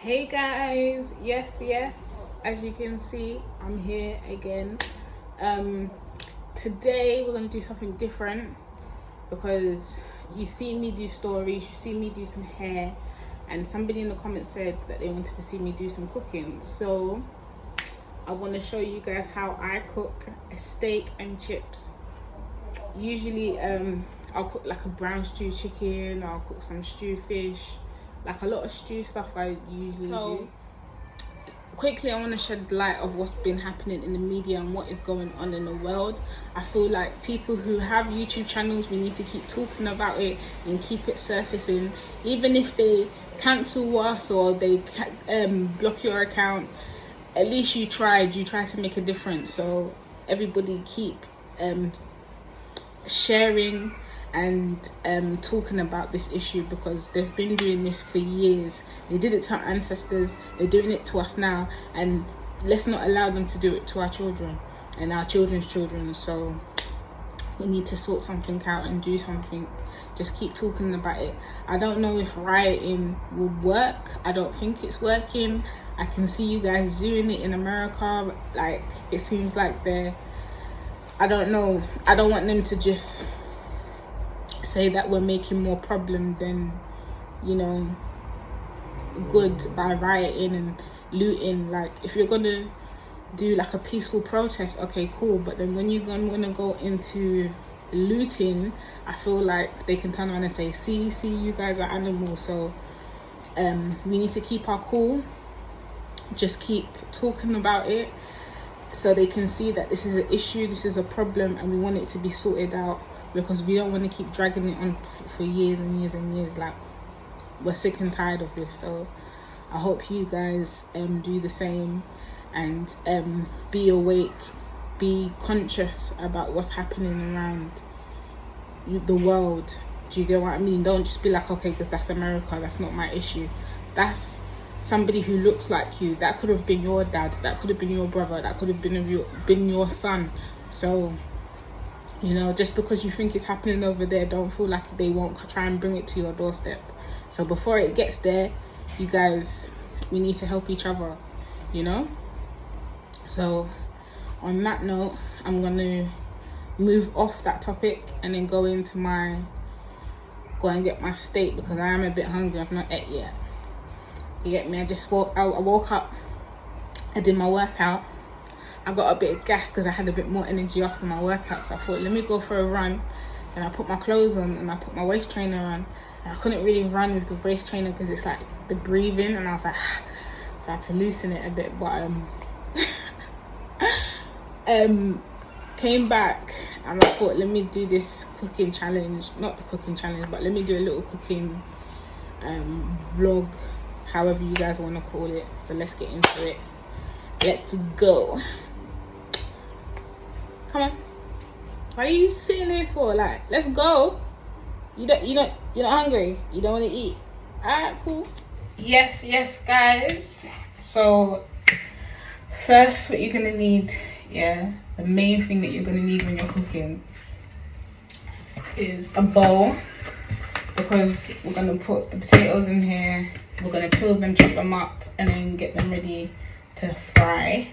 Hey guys, yes, as you can see, I'm here again. Today we're going to do something different because you've seen me do stories, you've seen me do some hair, and somebody in the comments said that they wanted to see me do some cooking. So I want to show you guys how I cook a steak and chips. Usually I'll cook like a brown stew chicken, I'll cook some stew fish, like a lot of stew stuff I usually do. Quickly, I want to shed light of what's been happening in the media and what is going on in the world. I feel like people who have YouTube channels, we need to keep talking about it and keep it surfacing. Even if they cancel us or they block your account, at least you tried to make a difference. So everybody keep sharing and talking about this issue, because they've been doing this for years. They did it to our ancestors, they're doing it to us now, and let's not allow them to do it to our children and our children's children. So we need to sort something out and do something. Just keep talking about it. I don't know if rioting will work. I don't think it's working. I can see you guys doing it in America. Like, it seems like they're, I don't know, I don't want them to just say that we're making more problem than, you know, good by rioting and looting. Like, if you're gonna do like a peaceful protest, okay, cool, but then when you're gonna go into looting, I feel like they can turn around and say, see, you guys are animals. So we need to keep our cool, just keep talking about it so they can see that this is an issue, this is a problem, and we want it to be sorted out, because we don't want to keep dragging it on for years and years and years. Like, we're sick and tired of this. So I hope you guys do the same and be awake, be conscious about what's happening around the world. Do you get what I mean? Don't just be like, okay, because that's America, that's not my issue. That's somebody who looks like you. That could have been your dad, that could have been your brother, that could have been your son. So, you know, just because you think it's happening over there, don't feel like they won't try and bring it to your doorstep. So before it gets there, you guys, we need to help each other, you know. So on that note, I'm gonna move off that topic and then go and get my steak, because I am a bit hungry. I've not ate yet. You get me? I woke up, I did my workout, I got a bit of gas because I had a bit more energy after my workout. So I thought, let me go for a run. And I put my clothes on and I put my waist trainer on. And I couldn't really run with the waist trainer because it's like the breathing, and I was like, so I had to loosen it a bit. But came back and I thought, let me do this cooking challenge. Not the cooking challenge, but let me do a little cooking vlog, however you guys want to call it. So let's get into it. Let's go. Come on. What are you sitting there for? Like, let's go. You're not hungry? You don't want to eat? Alright, cool. Yes, guys. So first, what you're gonna need, the main thing that you're gonna need when you're cooking is a bowl, because we're gonna put the potatoes in here. We're gonna peel them, chop them up, and then get them ready to fry.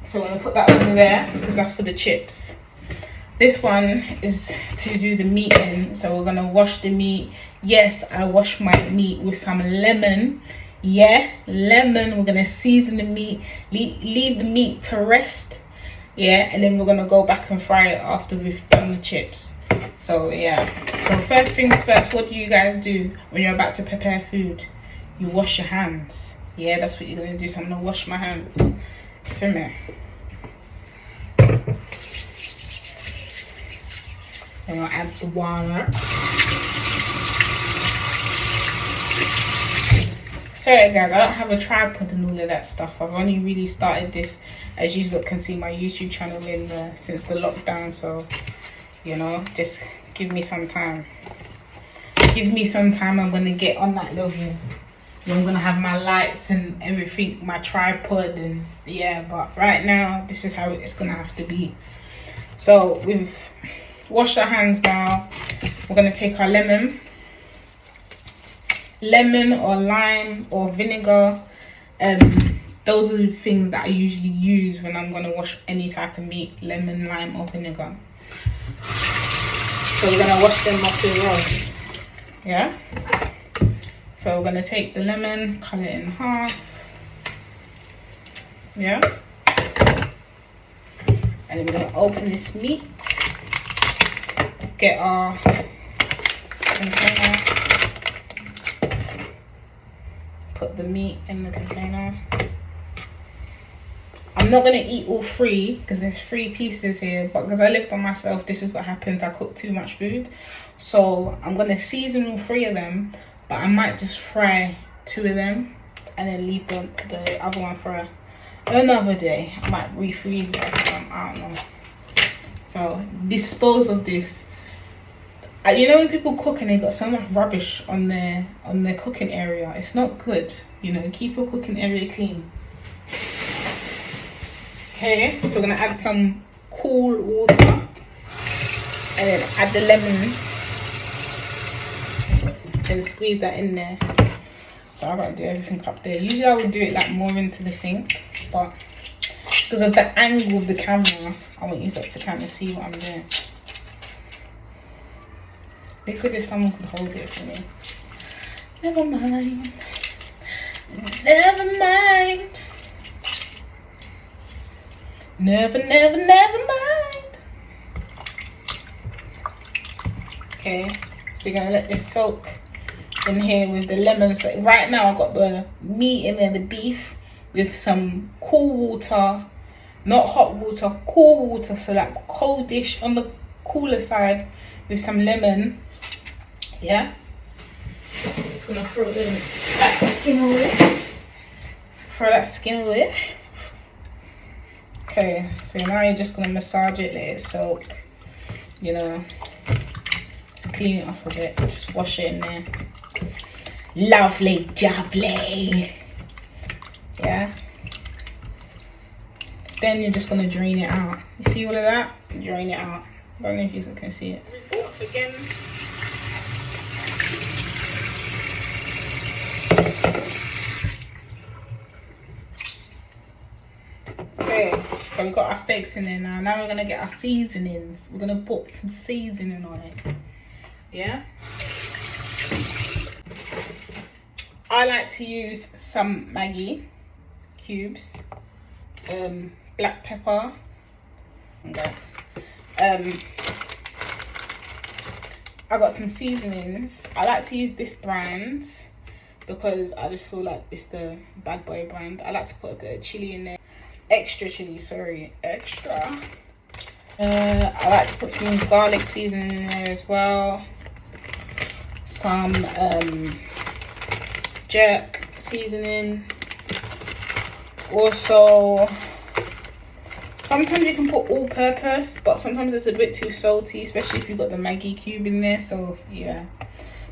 So I'm gonna put that over there because that's for the chips. This one is to do the meat in. So we're gonna wash the meat. Yes, I wash my meat with some lemon. Lemon. We're gonna season the meat, leave the meat to rest. And then we're gonna go back and fry it after we've done the chips. So so first things first, what do you guys do when you're about to prepare food? You wash your hands. That's what you're gonna do. So I'm gonna wash my hands. Simmer. Then I'll add the water. Sorry guys, I don't have a tripod and all of that stuff. I've only really started this, as you can see, my YouTube channel since the lockdown. So, you know, just give me some time. I'm gonna get on that level. I'm gonna have my lights and everything, my tripod, and but right now this is how it's gonna have to be. So we've washed our hands now. We're gonna take our lemon lemon or lime or vinegar. Those are the things that I usually use when I'm gonna wash any type of meat: lemon, lime, or vinegar. So we're gonna wash them off as well. Yeah. So we're gonna take the lemon, cut it in half. Yeah. And then we're gonna open this meat. Get our container. Put the meat in the container. I'm not gonna eat all 3 because there's 3 pieces here, but because I live by myself, this is what happens. I cook too much food. So I'm gonna season all 3 of them, but I might just fry 2 of them and then leave the other one for another day. I might refreeze it or something, I don't know. So dispose of this. You know when people cook and they got so much rubbish on their cooking area, it's not good. You know, keep your cooking area clean. Okay, so we're gonna add some cool water and then add the lemons and squeeze that in there. So I gotta do everything up there. Usually I would do it like more into the sink, but because of the angle of the camera, I won't use that to kind of see what I'm doing. It'd be good if someone could hold it for me. Never mind. Never mind. Never mind. Okay, so you're gonna let this soak in here with the lemons. So right now I've got the meat in there, the beef, with some cool water, not hot water, cool water, so like cold dish on the cooler side with some lemon. Yeah, just gonna throw that skin away. Throw that skin away. Okay, so now you're just gonna massage it, let it soak. You know, just clean it off a bit. Just wash it in there. Lovely jubbly. Yeah. Then you're just gonna drain it out. You see all of that? Drain it out. I don't know if you can see it. Again. Okay, so we've got our steaks in there now. Now we're gonna get our seasonings. We're gonna put some seasoning on it. Yeah. I like to use some Maggi cubes, black pepper, I got some seasonings. I like to use this brand because I just feel like it's the bad boy brand. I like to put a bit of chili in there, extra chili, sorry, extra. I like to put some garlic seasoning in there as well, some jerk seasoning. Also, sometimes you can put all purpose, but sometimes it's a bit too salty, especially if you've got the Maggi cube in there. So yeah,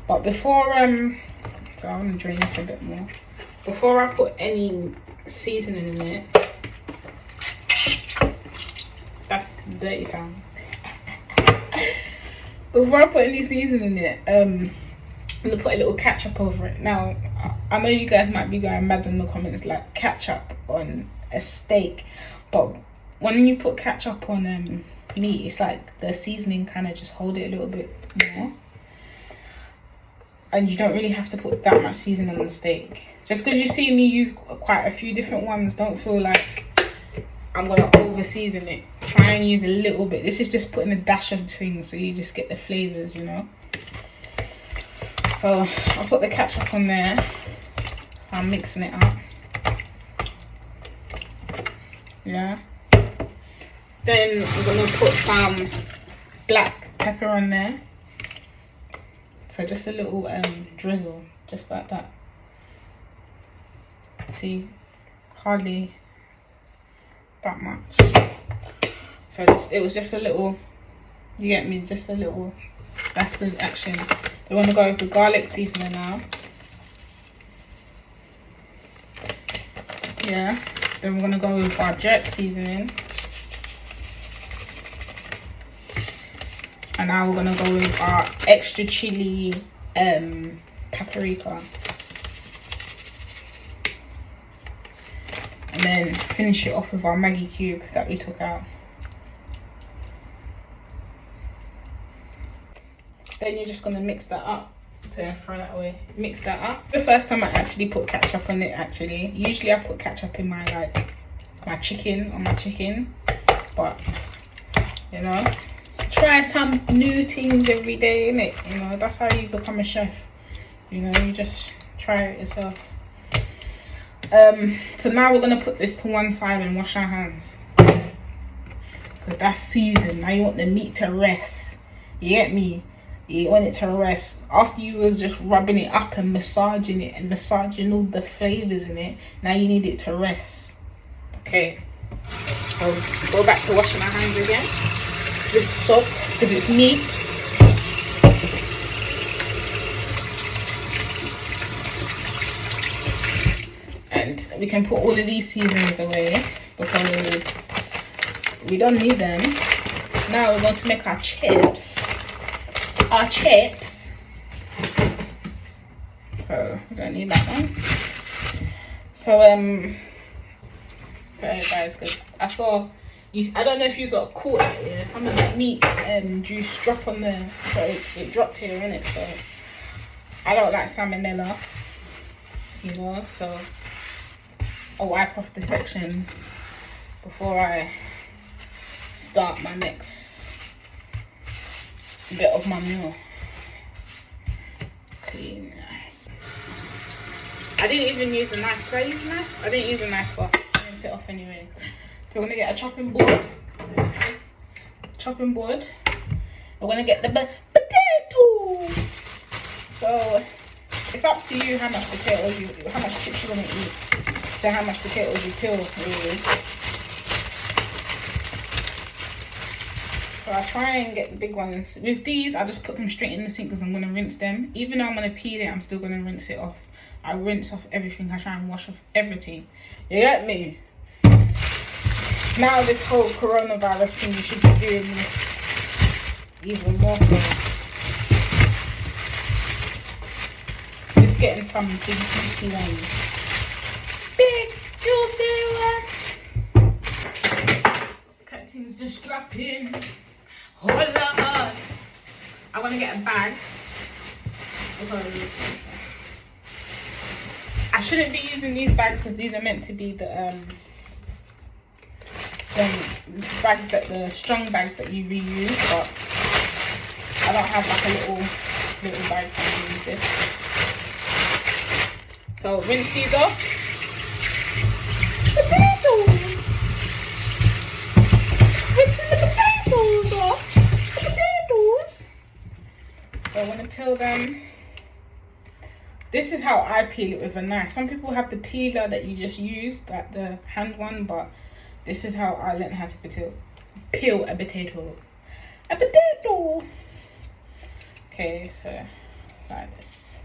but before so I'm gonna drain this a bit more. Before I put any seasoning in it, that's the dirty sound. Before I put any seasoning in it, I'm gonna put a little ketchup over it. Now, I know you guys might be going mad in the comments, like ketchup on a steak, but when you put ketchup on meat, it's like the seasoning kind of just hold it a little bit more, and you don't really have to put that much seasoning on the steak. Just because you see me use quite a few different ones, don't feel like I'm gonna over season it. Try and use a little bit. This is just putting a dash of things so you just get the flavors, you know. So I'll put the ketchup on there. So I'm mixing it up. Yeah. Then we're gonna put some black pepper on there. So just a little drizzle, just like that. See, hardly that much. So it was just a little, you get me, just a little. That's the action. We want to go with the garlic seasoning now. Yeah. Then we're gonna go with our jerk seasoning. And now we're gonna go with our extra chili paprika. And then finish it off with our Maggi cube that we took out. Then you're just gonna mix that up. So throw that away. Mix that up. The first time I actually put ketchup on it, actually. Usually I put ketchup in my chicken, but you know, try some new things every day, innit? You know, that's how you become a chef. You know, you just try it yourself. So now we're gonna put this to one side and wash our hands, because that's seasoned. Now you want the meat to rest. You get me? You want it to rest. After you was just rubbing it up and massaging it and massaging all the flavors in it, now you need it to rest. Okay, so go back to washing our hands again. Just soak, because it's meat. And we can put all of these seasonings away because we don't need them. Now we're going to make our chips. So we don't need that one. So sorry guys, because I saw you, I don't know if you got caught it, yeah? Some of that meat juice drop on the, so it dropped here in it. So I don't like salmonella, you know, so I'll wipe off the section before I start my next bit of my meal. Clean, nice. I didn't even use a knife. Did I use a knife? I didn't use a knife, but I rinsed it off anyway. So we're gonna get a chopping board. We're gonna get the potatoes. So it's up to you how much potatoes how much chips you wanna eat. So how much potatoes you peel, really. So I try and get the big ones. With these, I just put them straight in the sink because I'm going to rinse them. Even though I'm going to peel it, I'm still going to rinse it off. I rinse off everything. I try and wash off everything. You get me? Now this whole coronavirus thing, you should be doing this even more so. Just getting some big juicy ones. Big juicy one. Cutting's just dropping. Oh Lord. I want to get a bag because I shouldn't be using these bags because these are meant to be the bags that the strong bags that you reuse, but I don't have like a little bag so I use this. So rinse these off. Potatoes. Rinsing the potatoes off. Potatoes. So I'm gonna peel them. This is how I peel it with a knife. Some people have the peeler that you just use, like the hand one, but this is how I learned how to peel a potato. A potato. Okay, so like this.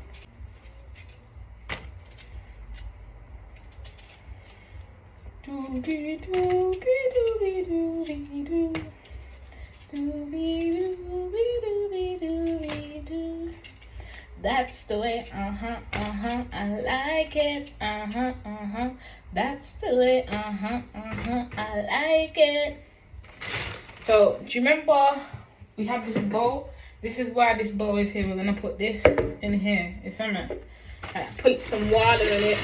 Doobie doobie doobie doobie doo. Doobie doobie doobie doobie doo. That's the way, I like it, that's the way, I like it. So, do you remember we have this bowl? This is why this bowl is here. We're gonna put this in here. It's put some water in it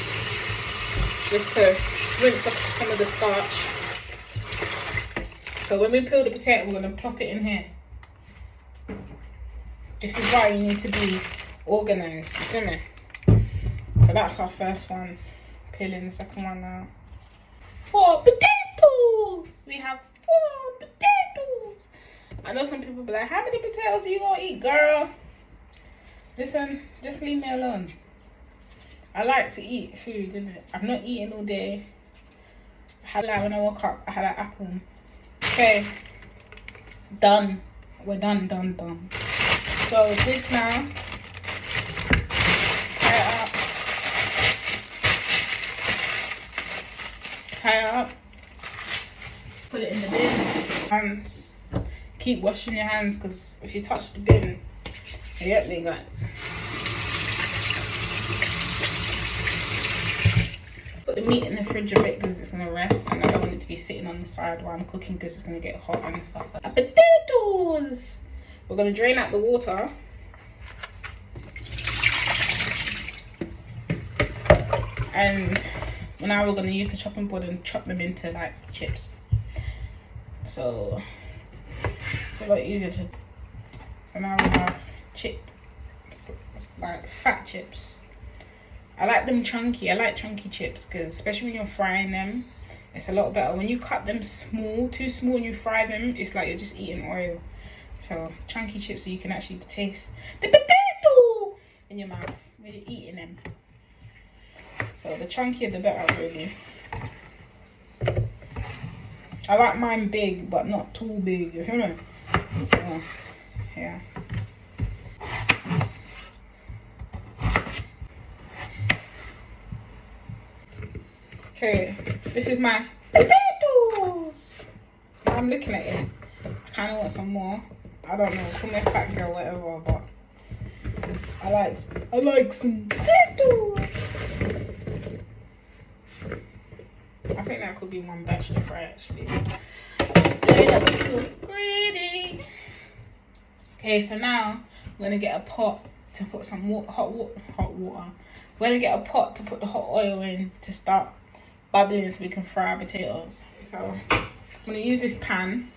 just to rinse off some of the starch. So when we peel the potato, we're gonna plop it in here. This is why you need to be organized, you see me? So that's our first one. Peeling the second one now. 4 potatoes! We have 4 potatoes! I know some people be like, how many potatoes are you gonna eat, girl? Listen, just leave me alone. I like to eat food, innit? I've not eaten all day. When I woke up, I had an apple. Okay. Done. We're done. So this now. Tie it up, put it in the bin, and keep washing your hands because if you touch the bin, you get me, guys. the meat in the fridge a bit because it's gonna rest, and I don't want it to be sitting on the side while I'm cooking because it's gonna get hot and stuff like that. Potatoes! We're gonna drain out the water. And now we're gonna use the chopping board and chop them into like chips. So it's a lot easier to. So now we have chips, like fat chips. I like them chunky. I like chunky chips because especially when you're frying them, it's a lot better. When you cut them small, too small, and you fry them, it's like you're just eating oil. So chunky chips, so you can actually taste the potato in your mouth when you're eating them. So the chunkier the better, really. I like mine big, but not too big, you know? So, yeah. Okay, this is my potatoes. I'm looking at it. I kind of want some more. I don't know, call me a fat girl, whatever, but I like some potatoes. I think that could be one batch to fry actually. Don't look too greedy. Okay, so now we're gonna get a pot to put some hot water. We're gonna get a pot to put the hot oil in to start bubbling so we can fry our potatoes. So I'm gonna use this pan.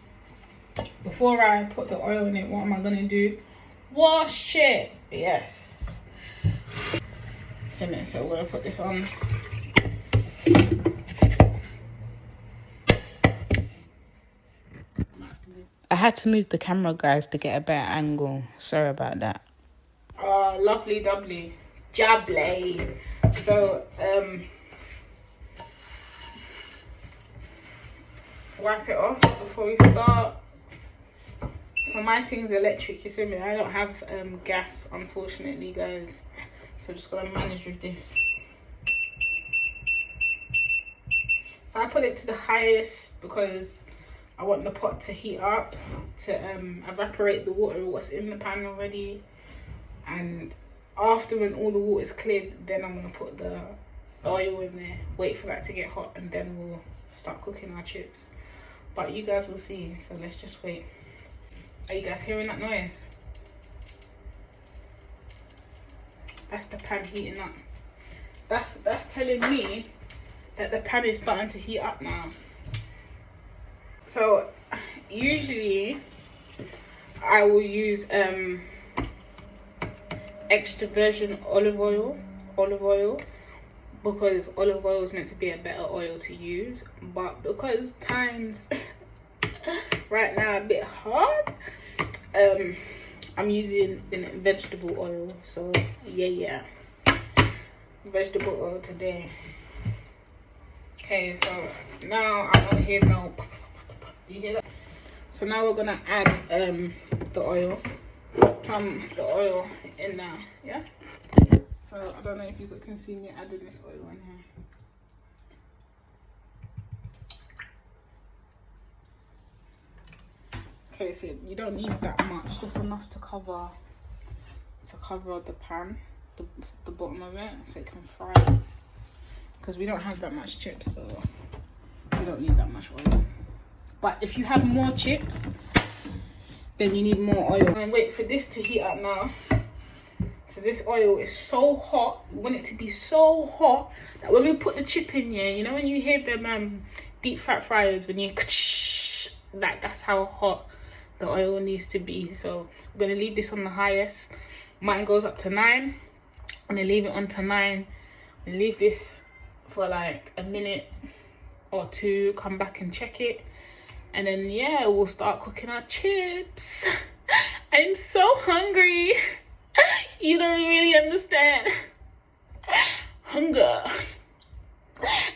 Before I put the oil in it, what am I gonna do? Wash it. Yes. So we're gonna put this on. I had to move the camera, guys, to get a better angle. Sorry about that. Lovely doubly. Jabbly. So, wipe it off before we start. So my thing's electric, you see me? I don't have gas, unfortunately, guys. So I'm just gonna manage with this. So I put it to the highest because I want the pot to heat up, to evaporate the water what's in the pan already. And after when all the water is cleared, then I'm gonna put the oil in there, wait for that to get hot, and then we'll start cooking our chips. But you guys will see, so let's just wait. Are you guys hearing that noise? That's the pan heating up. That's telling me that the pan is starting to heat up now. So usually I will use extra virgin olive oil because olive oil is meant to be a better oil to use, but because times right now a bit hard, I'm using vegetable oil. So yeah, vegetable oil today. Okay, so now I don't hear no. You hear that? So now we're gonna add the oil. The oil in now, yeah. So I don't know if you can see me adding this oil in here. Okay, so you don't need that much, just enough to cover the pan, the bottom of it, so it can fry. Because we don't have that much chips, so we don't need that much oil. But if you have more chips, then you need more oil. And wait for this to heat up now. So this oil is so hot. We want it to be so hot that when we put the chip in here, you know when you hear them deep fat fryers, when you like, that's how hot the oil needs to be. So I'm gonna leave this on the highest. Mine goes up to 9. I'm gonna leave it on to 9 and leave this for like a minute or two, come back and check it, and then yeah, we'll start cooking our chips. I'm so hungry. You don't really understand. Hunger.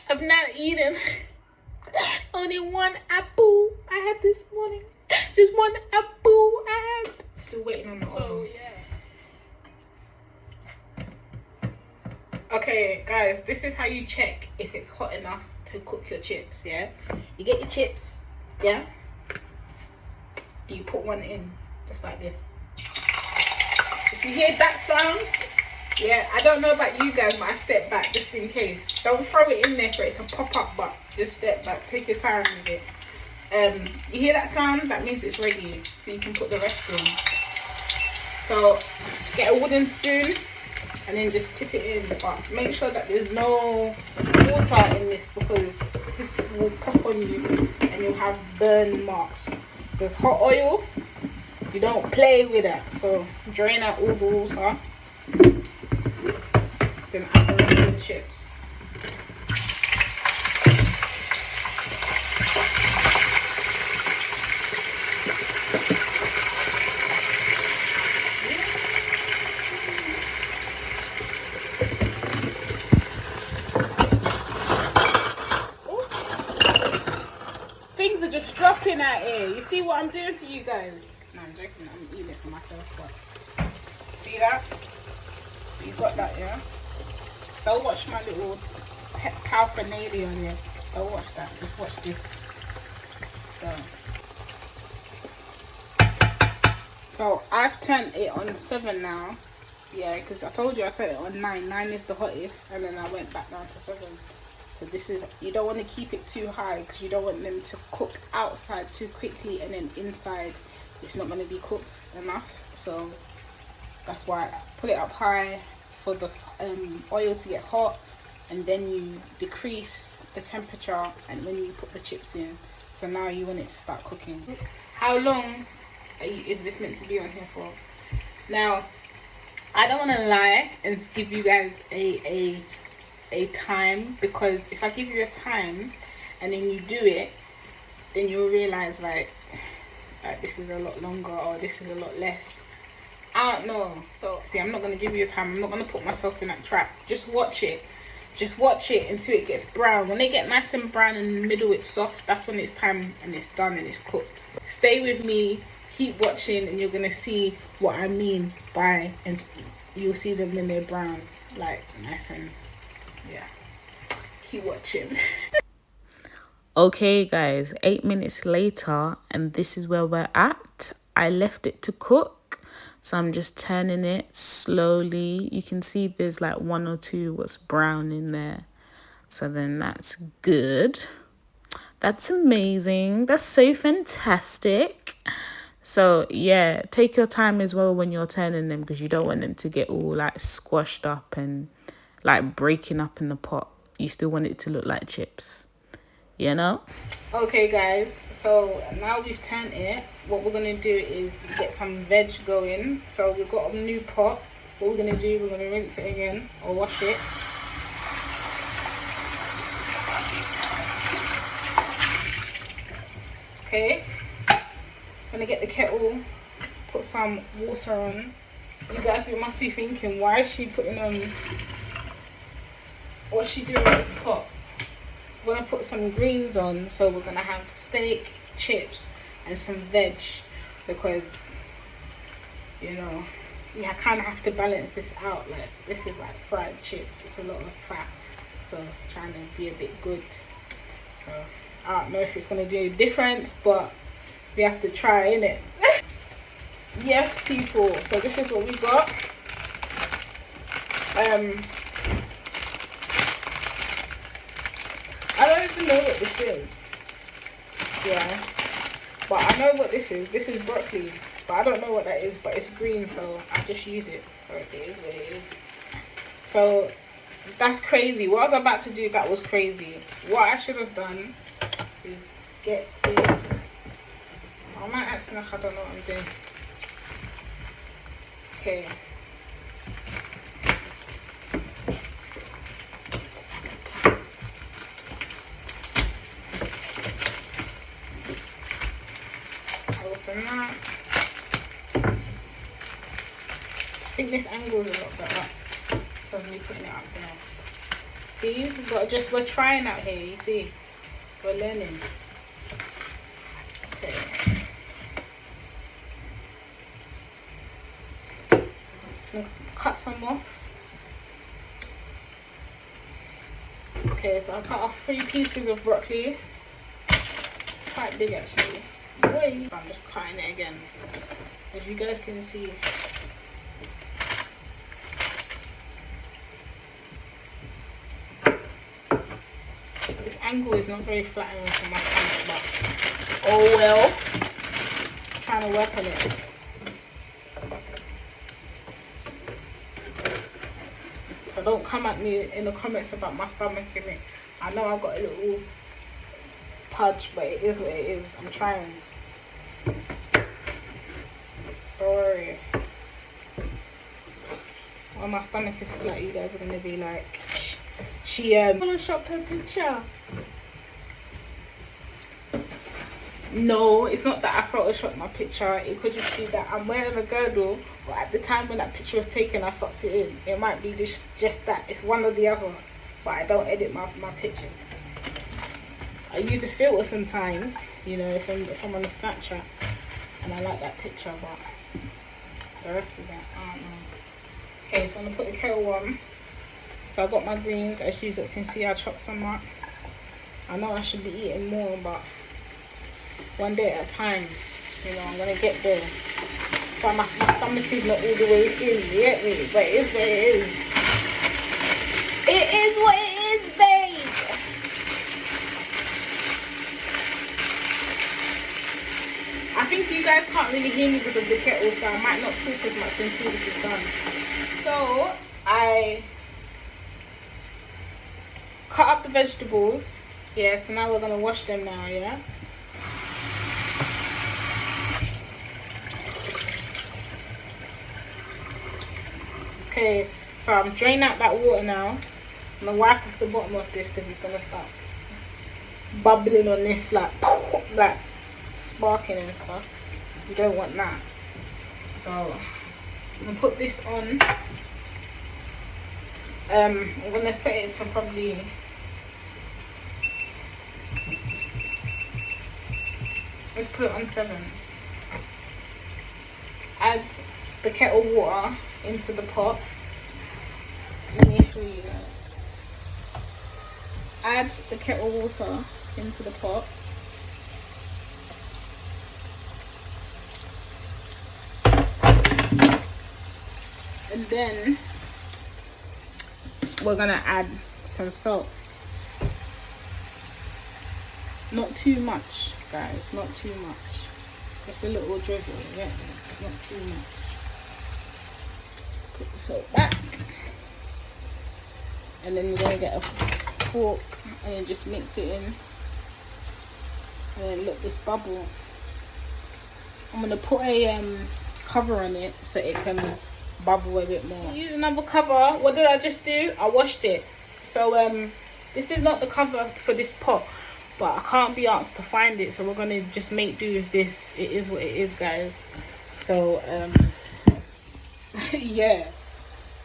I've not eaten. Only one apple I had this morning. Just one apple I had. Still waiting on the oil. So yeah. Okay, guys, this is how you check if it's hot enough to cook your chips, yeah? You get your chips, yeah? You put one in, just like this. If you hear that sound, Yeah, I don't know about you guys, but I step back just in case. Don't throw it in there for it to pop up, but just step back. Take your time with it. You hear that sound? That means it's ready, so you can put the rest in. So get a wooden spoon and then just tip it in, but make sure that there's no water in this, because this will pop on you and you'll have burn marks. Because hot oil, you don't play with that. So drain out all the water, then add the rest of the chips. Things are just dropping out here. You see what I'm doing for you guys? No, I'm joking. I'm eating it for myself. But see that? You got that, yeah? Don't watch my little paraphernalia on here. Don't watch that. Just watch this. So I've turned it on 7 now. Yeah, because I told you I turned it on 9. 9 is the hottest, and then I went back down to 7. So this is, you don't want to keep it too high because you don't want them to cook outside too quickly, and then inside it's not going to be cooked enough. So that's why I put it up high for the oil to get hot, and then you decrease the temperature and when you put the chips in. So now you want it to start cooking. How long is this meant to be on here for? Now I don't want to lie and give you guys a time, because if I give you a time and then you do it, then you'll realize like this is a lot longer or this is a lot less. I don't know. So see, I'm not going to give you a time. I'm not going to put myself in that trap. Just watch it until it gets brown. When they get nice and brown in the middle, it's soft. That's when it's time and it's done and it's cooked. Stay with me, keep watching, and you're going to see what I mean by, and you'll see them when they're brown, like nice and, yeah. Keep watching. Okay guys, 8 minutes later, and this is where we're at. I left it to cook, so I'm just turning it slowly. You can see there's like 1 or 2 what's brown in there, so then that's good. That's amazing. That's so fantastic. So yeah, take your time as well when you're turning them, because you don't want them to get all like squashed up and like breaking up in the pot. You still want it to look like chips, you know? Okay guys, so now we've turned it. What we're gonna do is get some veg going. So we've got a new pot. What we're gonna do, we're gonna rinse it again or wash it. Okay, I'm gonna get the kettle, put some water on. You guys, you must be thinking, why is she putting what's she doing with this pot? We're gonna put some greens on, so we're gonna have steak, chips, and some veg, because you know you kind of have to balance this out. Like this is like fried chips, it's a lot of fat, so trying to be a bit good. So I don't know if it's gonna do a difference, but we have to try, innit? Yes, people. So this is what we got. I don't even know what this is. Yeah, but I know what this is. This is broccoli, but I don't know what that is. But it's green, so I just use it. So it is what it is. So that's crazy. What I was about to do, that was crazy. What I should have done is get this. I might act like I don't know what I'm doing. Okay. Open that. I think this angle is a lot better than me putting it up there. See, we're trying out here, you see. We're learning. Okay. So cut some off. Okay, so I cut off 3 pieces of broccoli. Quite big actually. Wait, I'm just cutting it again. As you guys can see. This angle is not very flattering for my stomach, but oh well. I'm trying to work on it. So don't come at me in the comments about my stomach in it. I know I got a little pudge, but it is what it is. I'm trying. Don't worry. When my stomach is flat, you guys are gonna be like, she photoshopped her picture. No, it's not that I photoshopped my picture. It could just be that I'm wearing a girdle, but at the time when that picture was taken, I sucked it in. It might be just that. It's one or the other. But I don't edit my pictures. I use a filter sometimes, you know, if I'm on a Snapchat and I like that picture, but the rest of that, I don't know. Okay, so I'm gonna put the kettle on. So I got my greens. As you can see, I chopped some up. I know I should be eating more, but one day at a time, you know, I'm gonna get there. That's why my stomach is not all the way in, you get me? But it is what it is. It is what it is, babe. I think you guys can't really hear me because of the kettle, so I might not talk as much until this is done. So I cut up the vegetables. Yeah, so now we're gonna wash them now, yeah? Okay, so I'm draining out that water now. I'm gonna wipe off the bottom of this because it's gonna start bubbling on this, like sparking and stuff. You don't want that. So I'm gonna put this on. I'm gonna set it to probably let's put it on 7. Add the kettle water into the pot. Let me show you guys. Add the kettle water into the pot. And then we're gonna add some salt. Not too much, guys, not too much. Just a little drizzle, yeah, not too much. Put the salt back. And then we're gonna get a fork and then just mix it in. And then look, this bubble. I'm gonna put a cover on it so it can bubble a bit more. Use another cover. What did I just do? I washed it. So this is not the cover for this pot, but I can't be asked to find it, so we're gonna just make do with this. It is what it is, guys. So yeah,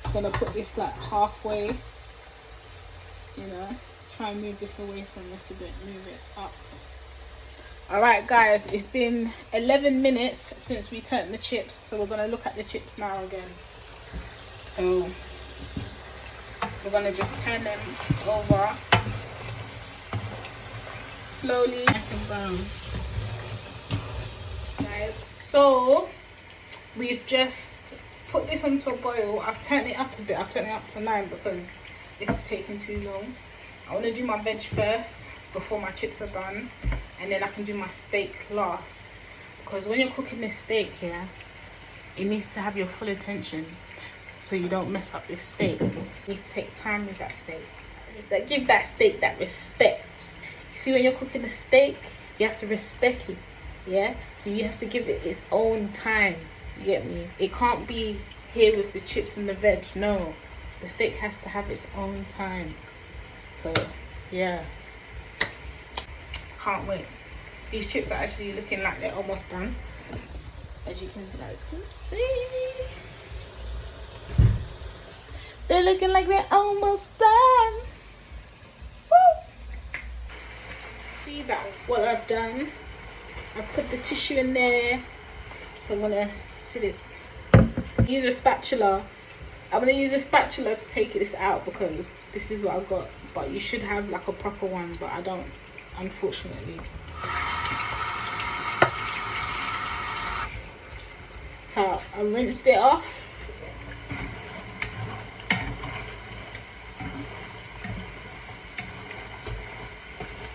I'm gonna put this like halfway, you know, try and move this away from this a bit, move it up. All right, guys, it's been 11 minutes since we turned the chips, so we're gonna look at the chips now again. So we're gonna just turn them over slowly, nice and brown, guys. So we've just put this onto a boil. I've turned it up a bit. I've turned it up to 9 because this is taking too long. I want to do my veg first before my chips are done, and then I can do my steak last, because when you're cooking this steak here, it needs to have your full attention so you don't mess up this steak. You need to take time with that steak. Give that steak that respect. You see, when you're cooking a steak, you have to respect it, yeah? So you have to give it its own time, you get me? It can't be here with the chips and the veg, no. The steak has to have its own time. So, yeah. Can't wait. These chips are actually looking like they're almost done, as you guys can see. They're looking like they're almost done. Woo! See that what I've done? I've put the tissue in there, so I'm gonna sit it. Use a spatula. I'm gonna use a spatula to take this out because this is what I've got. But you should have like a proper one, but I don't, unfortunately. So I rinsed it off.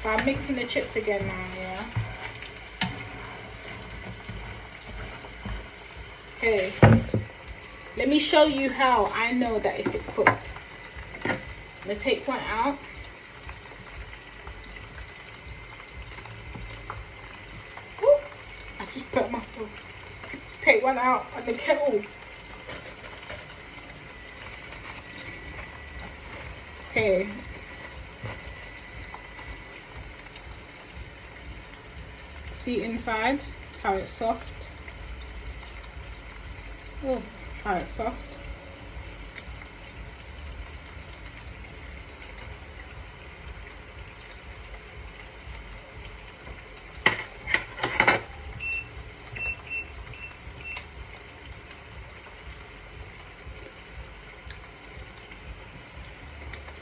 So I'm mixing the chips again now, yeah? Okay. Let me show you how I know that if it's cooked. I'm gonna take one out. Ooh, I just put myself. Take one out on the kettle. Okay. See inside how it's soft. Oh, how it's soft.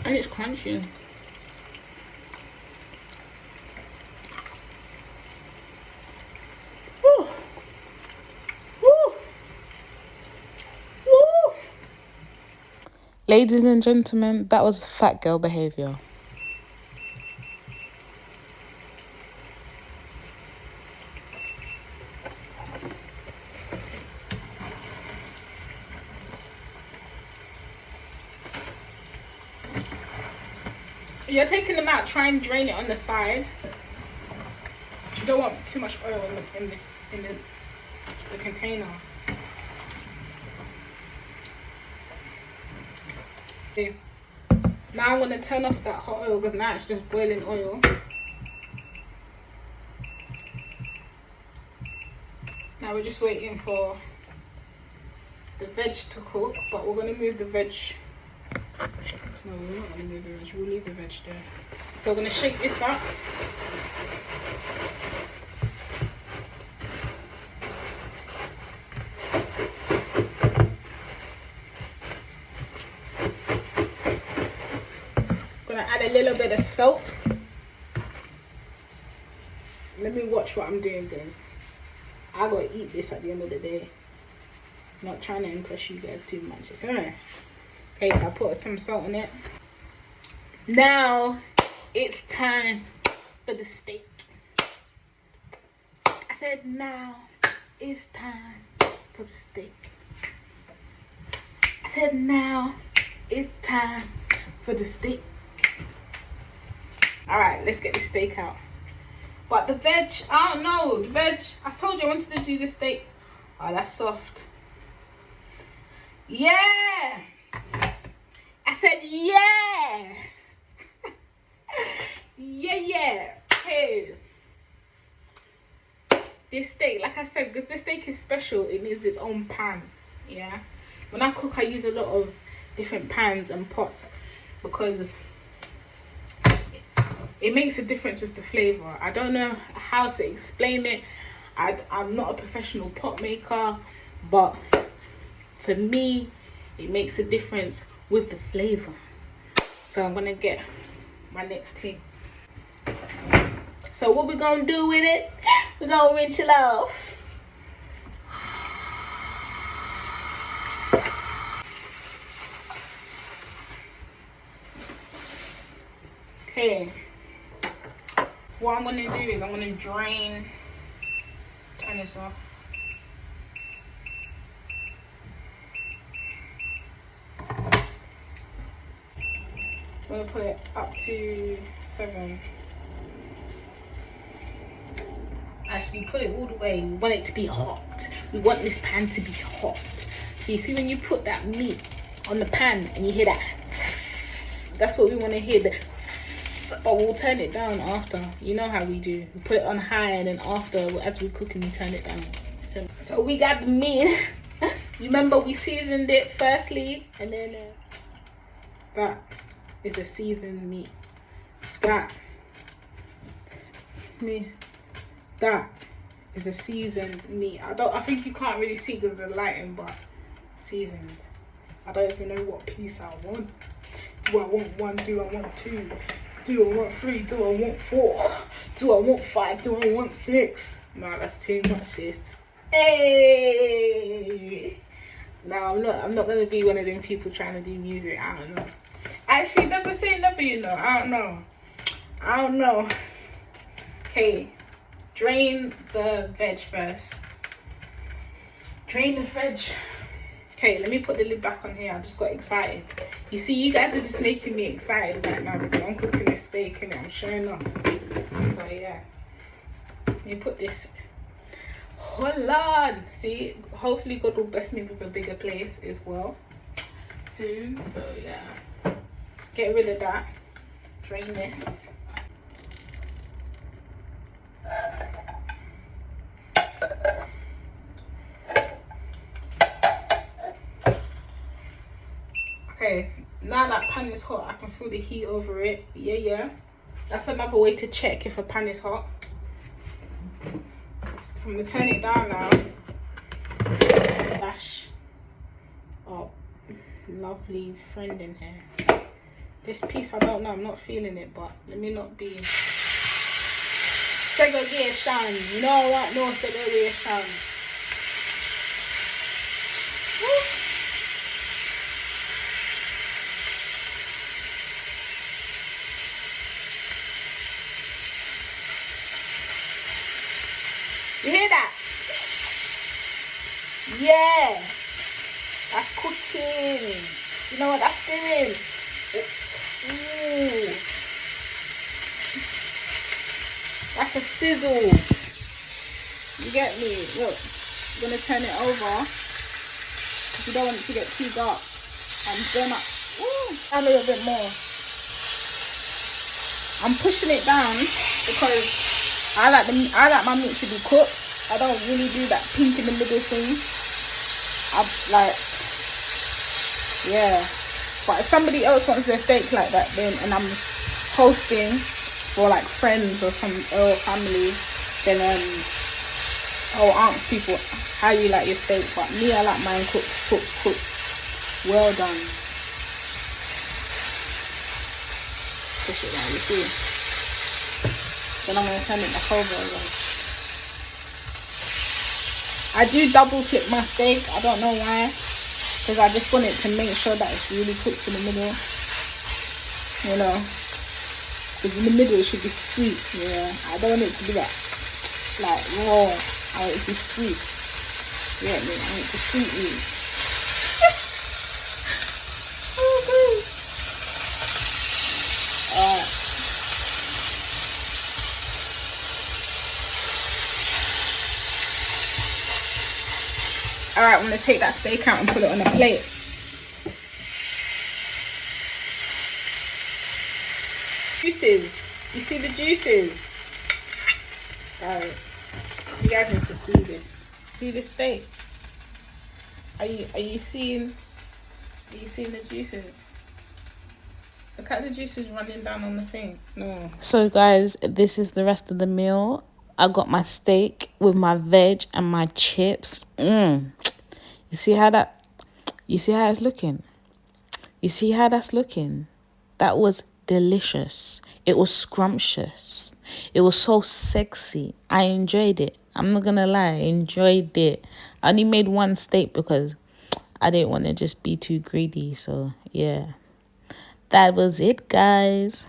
And it's crunchy. Woo. Woo. Woo. Ladies and gentlemen, that was fat girl behavior. You're taking them out, try and drain it on the side. You don't want too much oil in the container. Okay. Now I'm gonna turn off that hot oil because now it's just boiling oil. Now we're just waiting for the veg to cook, but we're gonna move the veg. No, we're not gonna move the veg, we'll leave the veg there. So we're gonna shake this up. Gonna add a little bit of salt. Let me watch what I'm doing, guys. I gotta eat this at the end of the day. Not trying to impress you guys too much. It's alright. Okay, so I put some salt in it. Now it's time for the steak. I said now it's time for the steak. I said now it's time for the steak. Alright, let's get the steak out. But the veg, I don't know. The veg, I told you I wanted to do the steak. Oh, that's soft. Yeah! I said yeah! yeah. Hey. This steak, like I said, because this steak is special, it needs its own pan. Yeah? When I cook, I use a lot of different pans and pots because it makes a difference with the flavor. I don't know how to explain it. I'm not a professional pot maker, but for me, it makes a difference with the flavor. So I'm gonna get my next thing. So what we're gonna do with it? We're gonna rinse it off. Okay. What I'm gonna do is I'm gonna turn this off. I'm gonna put it up to 7. Actually, put it all the way. We want it to be hot. We want this pan to be hot. So you see when you put that meat on the pan and you hear that, that's what we want to hear. But we'll turn it down after. You know how we do. We put it on high and then after, as we cook, we turn it down. So we got the meat. Remember, we seasoned it firstly, and then that is a seasoned meat. That is a seasoned meat. I think you can't really see because of the lighting, but seasoned. I don't even know what piece I want. Do I want 1? Do I want 2? Do I want 3? Do I want 4? Do I want 5? Do I want 6? No, that's too much, sis. Hey! No, I'm not gonna be one of them people trying to do music. I don't know. Actually, never say never, you know. I don't know. Okay, drain the veg first. Drain the veg. Okay, let me put the lid back on here. I just got excited. You see, you guys are just making me excited right now because I'm cooking a steak and I'm showing off. So yeah, let me put this. Hold on. See, hopefully God will bless me with a bigger place as well soon. So yeah, get rid of that. Drain this. Okay, now that pan is hot, I can feel the heat over it. Yeah. That's another way to check if a pan is hot. So I'm gonna turn it down now. Dash. Oh, lovely friend in here. This piece, I don't know, I'm not feeling it, but let me not be segregation. You know what? No segregation. Woo. You hear that? Yeah. That's cooking. You know what that's doing? Ooh. That's a sizzle. You get me? Look, I'm gonna turn it over because you don't want it to get too dark. I'm gonna add a little bit more. I'm pushing it down because I like my meat to be cooked. I don't really do that pink in the middle thing. I'm like, yeah. But if somebody else wants their steak like that, then and I'm hosting for like friends or family, then I'll ask people how you like your steak. But me, I like mine cooked. Well done. Push it down, you see. Then I'm gonna turn it back over again. I do double flip my steak. I don't know why, because I just want it to make sure that it's really cooked in the middle. You know, because in the middle it should be sweet. Yeah, I don't want it to be like raw. I want it to be sweet. Yeah, I want it to sweet me. Alright. Alright, I'm going to take that steak out and put it on a plate. Juices. You see the juices? Guys, you guys need to see this. See this steak? Are you seeing the juices? Look at the juices running down on the thing. No. So guys, this is the rest of the meal. I got my steak with my veg and my chips. You see how it's looking? You see how that's looking? That was delicious. It was scrumptious. It was so sexy. I enjoyed it. I'm not gonna lie, I enjoyed it. I only made one steak because I didn't want to just be too greedy. So yeah, that was it, guys.